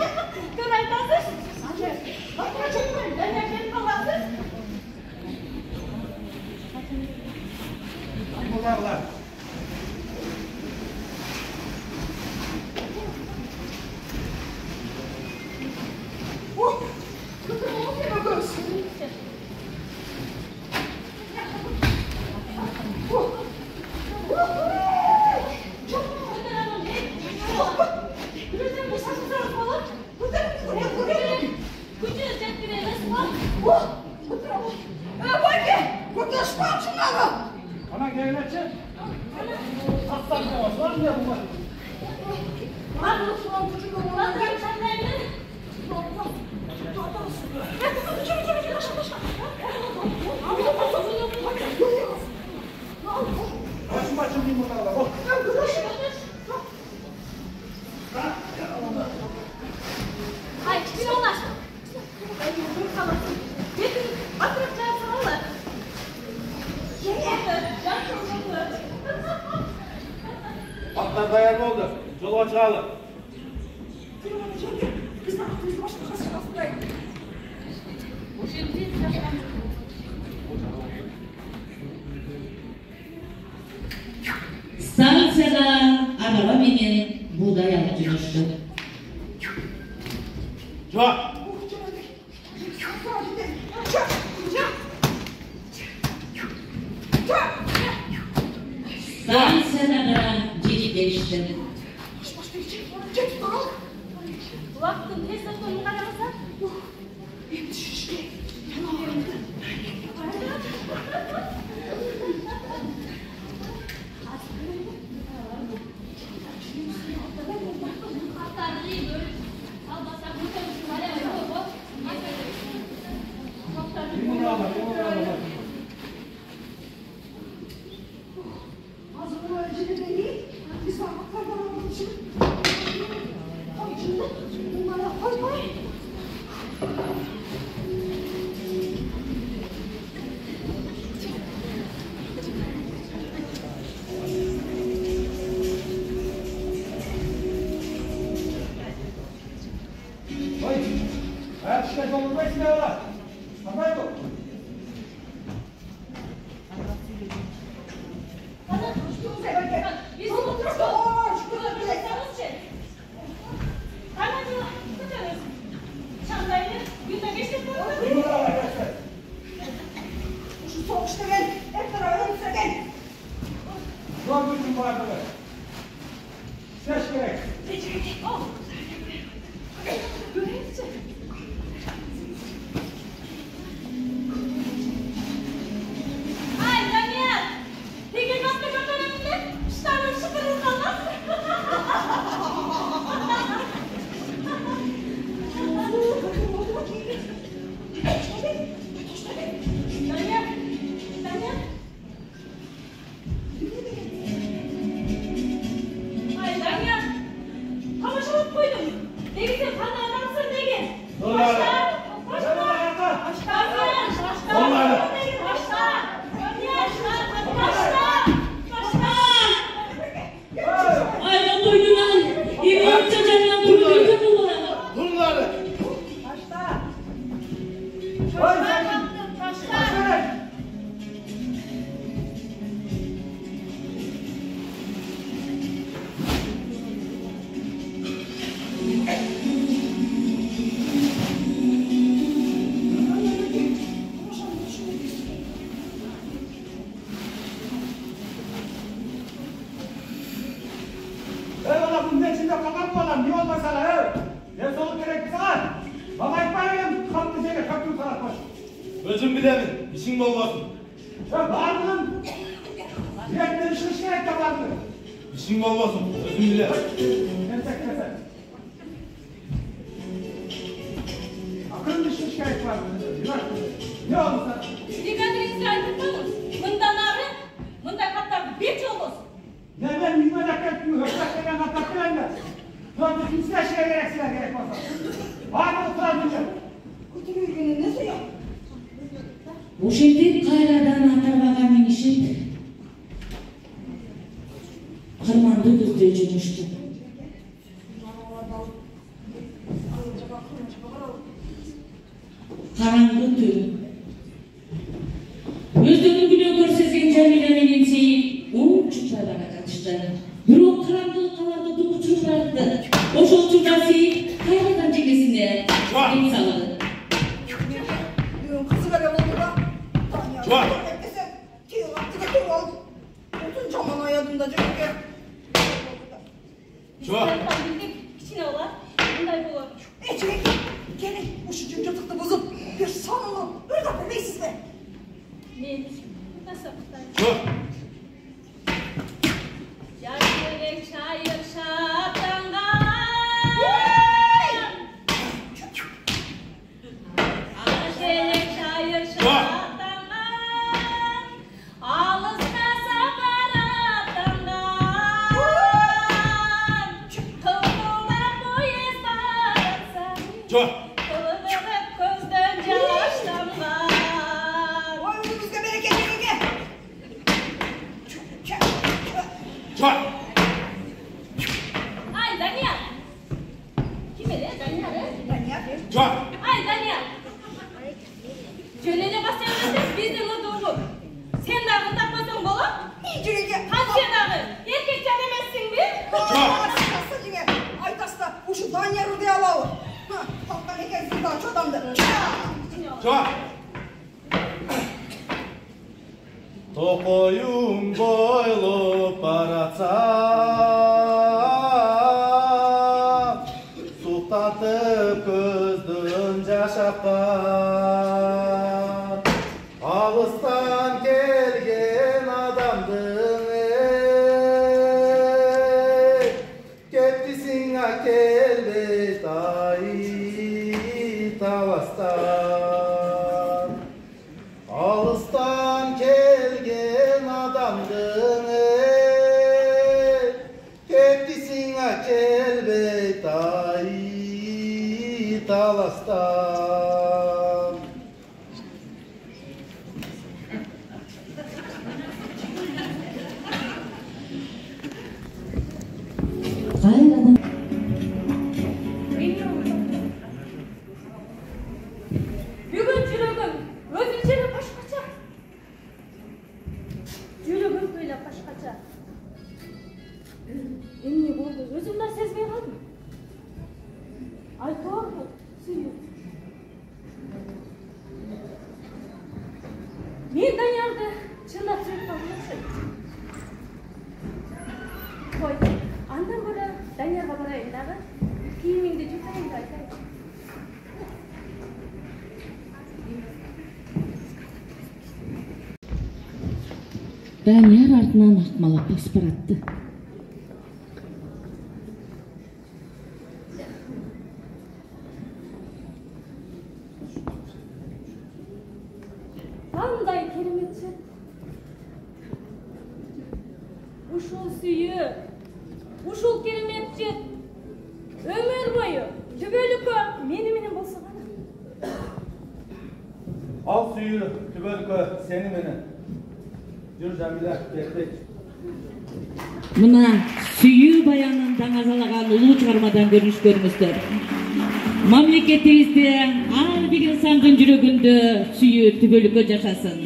Göray hazır. Hazır. Bak, kaçırmayın. Ben yakın kalandır.
Bunlarla. Ana gelin açın. Aslan kavası var mı ya bunlar?
Var mı? Şu an küçük olanlar.
Sen nerede?
Başım başım diyeyim bunlarla. Oh.
Ay, bir onlar. Ben yolum kalasın. Getirin, atıracağım sana. Can çok.
Atlar dayanma oldu. Yola çıkalım.
Biz başka kasıkasındayız.
Şimdi
Станцияга арaba менен будай алып жүрүштү.
Joa.
Станцияда гана жетип келишти.
Ulaştım, test atımı karamasa.
Jangan turun dulu.
Bunları.
Başla.
Başla.
Bana bunun içinde kapak olan ne olmasa la ne soluk gerek sana? Bana aytmayın, kaptı seni kaptı sana koş.
Özüm bilemin, işin olmasın.
Ya bağırdın. Direkten işin şikayet yapardı.
İşin olmasın, özüm bile.
Kesek. Akıllı işin şikayet vardı. Ne oldu sana?
Dikkatinizi aydınlatın. Bundan arı, bundan katlar bir çok olsun.
Ne ben yüzme dakika höktaklarına kataklarına da. Sonra kimse şeye gereksiler gerek olsa. Var mı oturabilirim?
Kutu günü nesi yok?
Ошентип кайрадан атарбага минишип кырманды көздөй жөнөштү. Караңгы түн. Өздөрүн күнөө көрсөзген Жамиля менен Сейит унчукпай бара жатышты. Бирок караңгылыкка аларды дукучуп баратты. Ошол учурда Сейит кайрадан жеңесине эң салды.
Kızı böyle oldu da.
Çuval.
Herkese tüy attı da tüy oldu. Bütün caman ayadında çünkü.
Çuval.
Bildik, içine olar. Bunday bulur.
Ecek, gelin bu şu cımcıtıklı bozup bir sonunu ırgat bebeğsiz be.
Neymiş? Nasıl kutlar?
Çuval.
Yaşlı çayır şatangan. Aşelek çayır şatangan. Ağızda sabaratangan. Kıvılda bu izbarsa.
Çuval.
Kıvıldık gözden yaşlangan.
Oy bizge bereket bereket.
Çuval.
Ay Daniel. Kim öyle Daniel?
Daniel.
Çuval.
Ay Daniel. Jönene basıyorsunuz bizim olduğumuz. Sen dağın takmasın bolu.
İyi cürece.
Hangi dağı? Erkekten demezsin bir.
Aytas'ta bu şu Daniel Rudi'yi alalım. Halktan hikayesi daha çok adamdı.
Çuval. Tokoyum boylu paratsa Sultatıp közdün yaşapar Ağızdan gelgen adamdın Kettisin akelle dahi tavastan Ağızdan gelgen adamdın Kettisin akel dahi talastan
Kayradan
Bugün жүрегім өзінше başkaça. Жүрегім böyle başkaça. Emne болды, өзім de сезбей қалдым. Айтор бұл, сүйіп. Мен Даниярды шындап сүйіп қалдым. Қой, андан бері Даниярға барайын дағы. Киіміңді жусайын да айтайын.
Данияр артынан акмалап басып баратты.
Қандай керемет жет. Ушул сүйі, ушул керемет жет. Өмір бойы, түбөлүккө менен болса ғана.
Al suyu, tübölkö seni beni. Yürü Cemile, bekle.
Мына сүйүү баянын даңазалаган улуу чыгармадан көрүнүштөрүңүздөр. Мамлекетибизде ар бир инсандын жүрөгүндө сүйүү түгөлүккө жашасын.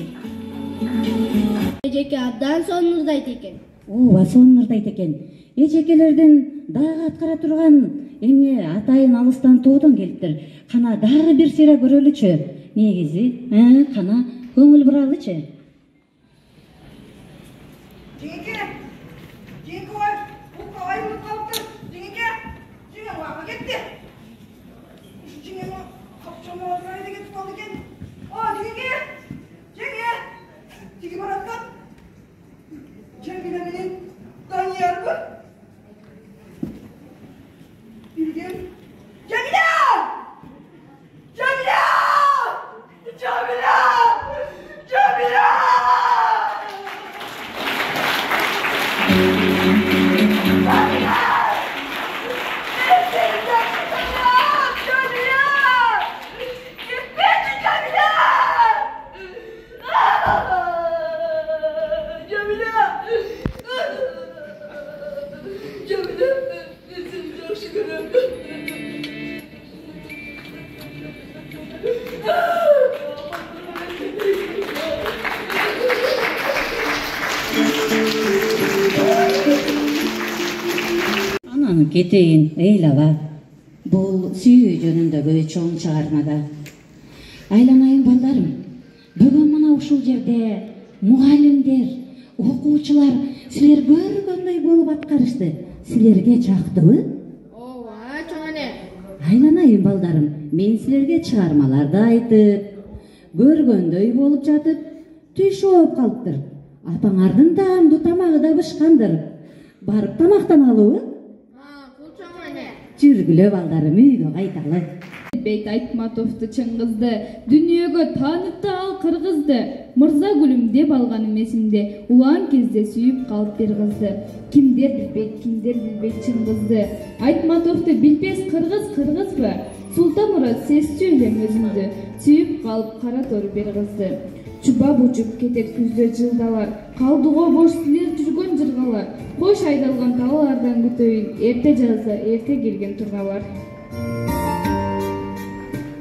Эжеке абдан сонундайт экен.
Ооба, сонундайт экен. Эжекелердин дагы аткара турган эмне атайын алыстан тоодон келиптир. Кана дагы бир сыйра көрөлүчү. Негизи, кана көңүл буралычы.
Жеңеке, ой, бұл қалай ұмыт қалыптыр? Жеңеке, уақы кетті. Жеңеке, қапшама арайда кетіп қалды екен. Жеңеке, жеңе баратқан. Жәмила менен Данияр бұл. Білген. Жәмила!
Анан кетейин, эйлаба. Бул сүйүү жөнүндөгү чоң чыгармада. Айланайын балдарым, бүгүн мына ушул жерде мугалимдер, окуучулар силер көргөндөй болуп аткарышты. Силерге жактыбы?
Ооба, чоң эне.
Айланайын балдарым, мен силерге чыгармаларды айтып, көргөндөй болуп жатып, түш ооп калыптыр. Апаңардын таамдуу тамагы да бышкандыр. Барып тамактаналыбы? Жүргүлө балдарым, үйгө кайталы.
Бейт Айтматовду чыңгызды, дүнүйөгө таанытты ал кыргызды. Мырза Гүлүм деп алганым эсимде, улан кезде сүйүп калып бир кызды. Кимдер билбейт чыңгызды. Айтматовду билбес кыргызбы? Султанмурат сезчү элем өзүмдү, сүйүп калып кара тор бир кызды. Чубап учуп кетет күздө жылдалар, калдыго бош силер жүргөн жыргалар. Кош айдалган талалардан күтөйүн, эрте жазда эрте келген тургалар.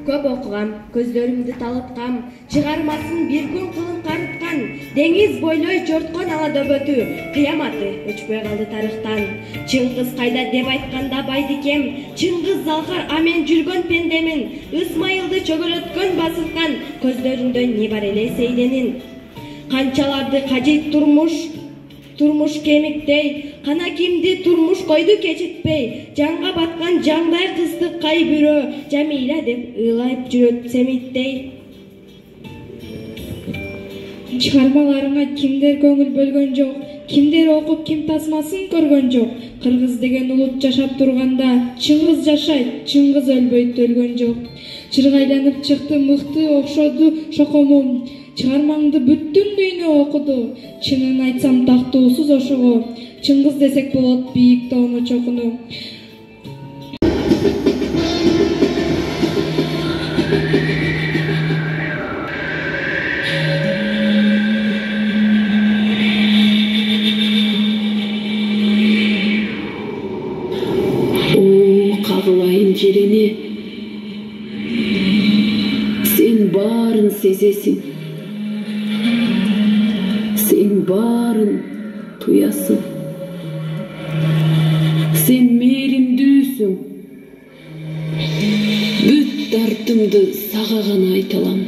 Көп окугам, көздөрүмдү талыткам, чыгармасын бир күн кылып карыткан, деңиз бойлой жорткон ала дөбөтү, кыяматы өчпөй калды тарыхтан. Чыңгыз кайда деп айтканда байдикем, Чыңгыз залкар амен жүргөн пендемин, Ысмайылды чөгөлөткөн басылткан, көздөрүндө не бар эле сейденин. Канчаларды кажейт турмуш кемиктей, кана кимди турмуш койду кечитпей, жанга баткан жандай кыздык кай бирөө, Жамиля деп ыйлайып жүрөт семиттей.
Чыгармаларыңа кимдер көңүл бөлгөн жок, кимдер окуп ким тасмасын көргөн жок. Кыргыз деген улут жашап турганда, Чыңгыз жашайт, Чыңгыз өлбөйт, өлгөн жок. Чыргайланып чыкты мыкты окшоду шокомум, чыгармаңды бүттүн дүйнө окуду. Чынын айтсам тактуусуз ошого, Чыңгыз десек болот бийик тоону чокуну.
Кагылайын жерени, сен барын сезесиң, сен барын туясың, сен мээримдүүсүң, бүт дартымды сага гана айта алам.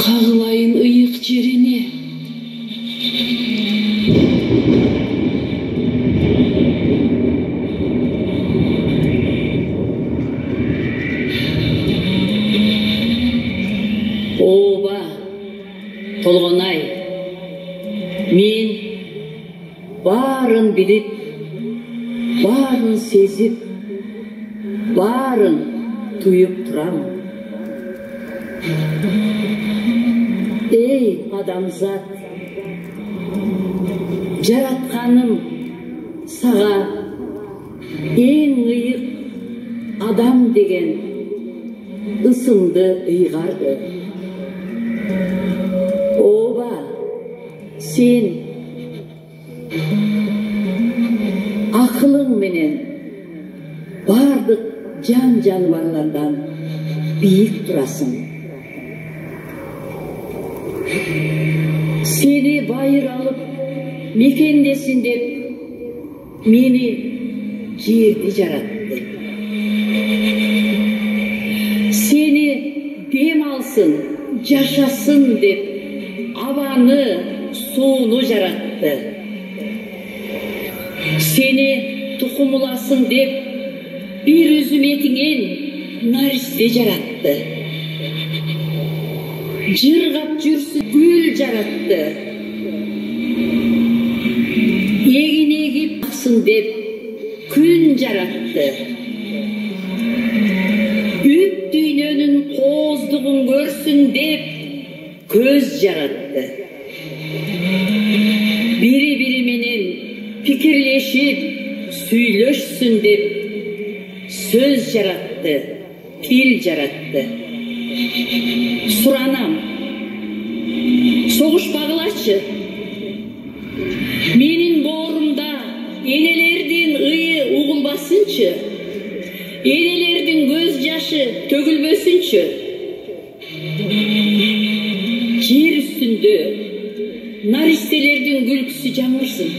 Кагылайын ыйык жерени, ооба, Толгонай, мен барын билип, барын сезип, барын туюп турам. Эй адамзат, жаратканым сага эң ыйык адам деген ысымды ыйгарды. Ооба, сен
бардык жан жаныбарлардан бийик турасың. Сени байыр алып мекендесин деп мени жерди жаратты. Сени дем алсын, жашасын деп абаны, сууну жаратты. Seni tuxumulasın deb bir üzüm etingen narisте жаратты. Жыргап жүрсүн гүл жаратты. Егин егип аксын деп күн жаратты. Бүт дүйнөнүн кооздугун көрсүн деп көз жаратты. Бири-бири менен fikirleşip süylöşsün dep söz jarattı, til jarattı. Suranam, soğuşpagılaçı. Menin boğrumda enelerdin ıyı uğulbasınçı, enelerdin göz jaşı tökülbösünçü. Jer üstünde naristelerdin gülküsü жаңырсын.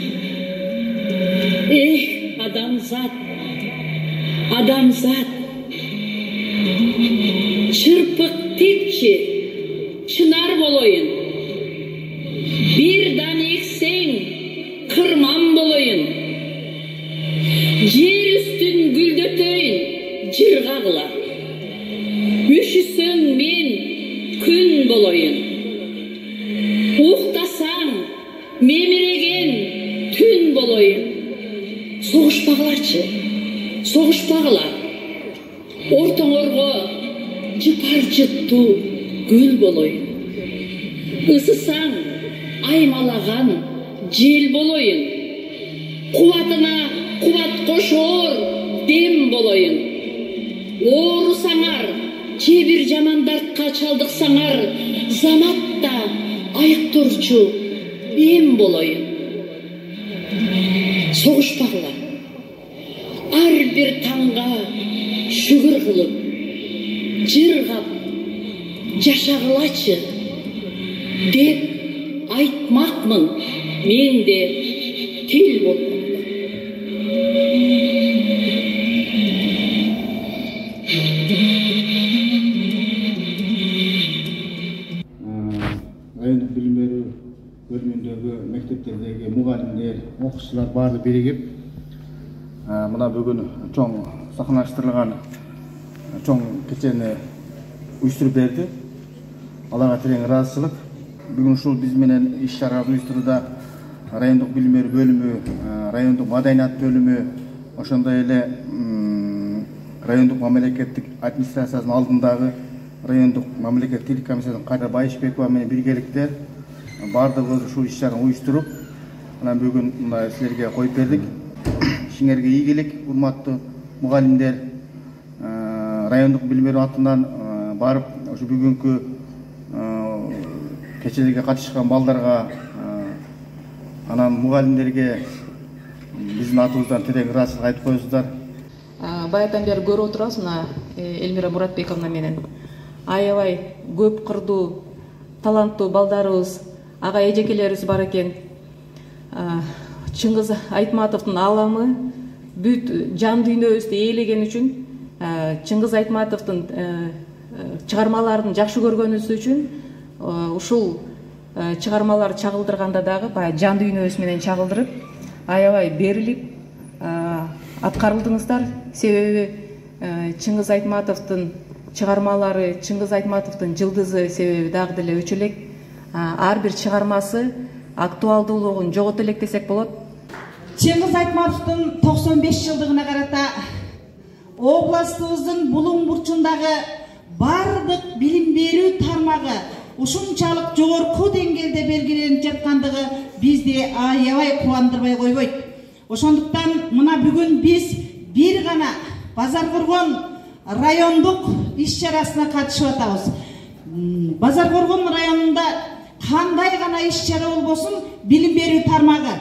Адамзат, адамзат, çırpık tepçi, çınar boloyun. Bir dan eksen, kırman boloyun. Jer üstün güldötöyün, jırgagıla. Üşüsün men, gün boloyun. Uxtasan, memiregen, tün boloyun. Soğuşpagılarçı, soğuşpagılar. Ortaڭorgo jıpar jıttı gül boloyun. Isısan aymalagan jel boloyun. Kuvatına kuvat koşor dem boloyun. Oğrusaңар, çebir jamandartка çaldыкsaңар, zamatта ayıktırçı em boloyun. Soğuşpagılar. Ar bir tаңга şükür kılıp, jırgap, jaşagılaçı dep aytmakmın men de til bolmanda.
Rayондук билим берүү бөлүмүндөгү мектептердеги мугалимдер, окуучулар баары биригип мына бүгүн чоң сахналаштырылган чоң кечени уюштуруп берди. Аларга терең ыраазычылык. Бүгүн ушул биз менен иш-чара уюштурууда райондук билим берүү бөлүмү, райондук маданият бөлүмү, ошондой эле райондук мамлекеттик администрациянын алдындагы райондук мамлекеттик тил комиссиясынын Кайра Байышбекова менен биргеликте баардыгыбыз ушул иш-чараны уюштуруп, анан бүгүн мына силерге коюп бердик. Ишиңерге ийгилик, урматтуу мугалимдер. Райондук билим берүү атынан барып, ушу бүгүнкү кечелерге катышкан балдарга, анан мугалимдерге биздин атыбыздан терең ыраазычылык айтып коесуздар.
Баятан бери көрүп отурабыз мына Элмира Муратбековна менен. Аябай көп кырдуу, таланттуу балдарыбыз, ага эжекелерибиз бар экен. Чыңгыз Айтматовдун ааламы бүт жан дүйнөбүздү ээлеген үчүн, Чыңгыз Айтматовдун чыгармаларын жакшы көргөнүбүз үчүн ушул чыгармалар чагылдырганда дагы баягы жан дүйнөбүз менен чагылдырып, аябай берилип аткарылдыңыздар. Себеби Чыңгыз Айтматовдун чыгармалары, Чыңгыз Айтматовдун жылдызы себеби дагы деле өчө элек. Ар бир чыгармасы актуалдуулугун жогото элек десек болот.
Чыңгыз Айтматовдун 95 жылдыгына карата областыбыздын булуң бурчундагы бардык билим берүү тармагы ушунчалык жогорку деңгээлде белгиленип жаткандыгы бизди аябай кубандырбай койбойт. Ошондуктан мына бүгүн биз бир гана Базаркоргон райондук иш-чарасына катышып атабыз. Базаркоргон районунда кандай гана иш-чара болбосун билим берүү тармагы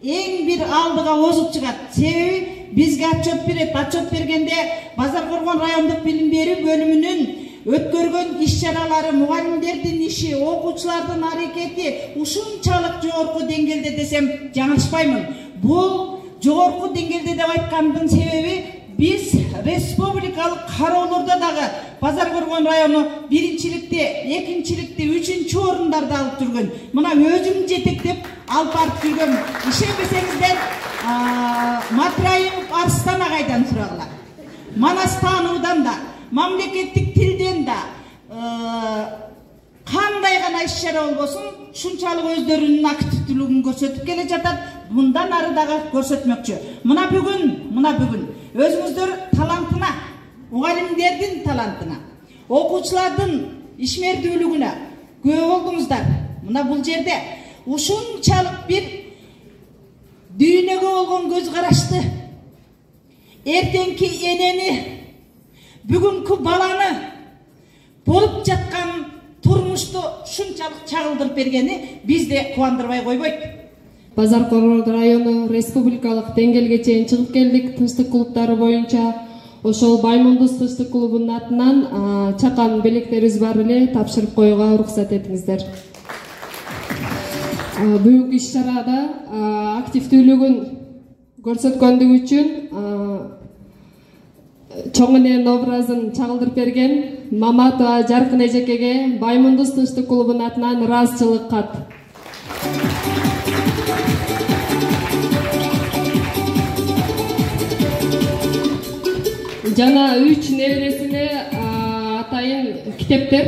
эң бир алдыга озуп чыгат. Себеби бизге отчет берет. Отчет бергенде Базар Коргон райондук билим берүү бөлүмүнүн өткөргөн иш-чаралары, мугалимдердин иши, окуучулардын аракети ушунчалык жогорку деңгээлде десем жаңылышпаймын. Бул жогорку деңгээлде деп айткандын себеби биз республикалык кароолордо дагы Базар Коргон району биринчиликте, экинчиликте, үчүнчү орундарда алып жүргөн. Мына өзүм жетектеп алып барып жүргөн. Ишенбесеңиздер, Матраимов Арстан агайдан сурагыла. Манас таануудан да, мамлекеттик тилден да кандай гана иш-чара болбосун, ушунчалык өздөрүнүн активдүүлүгүн көрсөтүп келе жатат. Мындан ары дагы көрсөтмөкчү. Мына бүгүн өзүңүздөр талантына, мугалимдердин талантына, окуучулардын ишмердүүлүгүнө күбө болдуңуздар. Мына бул жерде ушунчалык бир дүйнөгө болгон көз карашты, эртеңки энени, бүгүнкү баланы, болуп жаткан турмушту ушунчалык чагылдырып бергени бизди кубандырбай койбойт.
Базар Коргон району республикалык деңгээлге чейин чыгып келдик тынчтык клубдары боюнча. Ошол Баймундус тынчтык клубунун атынан чакан белектерибиз бар эле тапшырып коюуга уруксат этиңиздер. Бүгүнкү иш-чарада активдүүлүгүн көрсөткөндүгү үчүн чоң эненин образын чагылдырып берген Маматова Жаркын эжекеге Баймундус тынчтык клубунун атынан ыраазычылык кат. Жана 3 небересине атайын китептер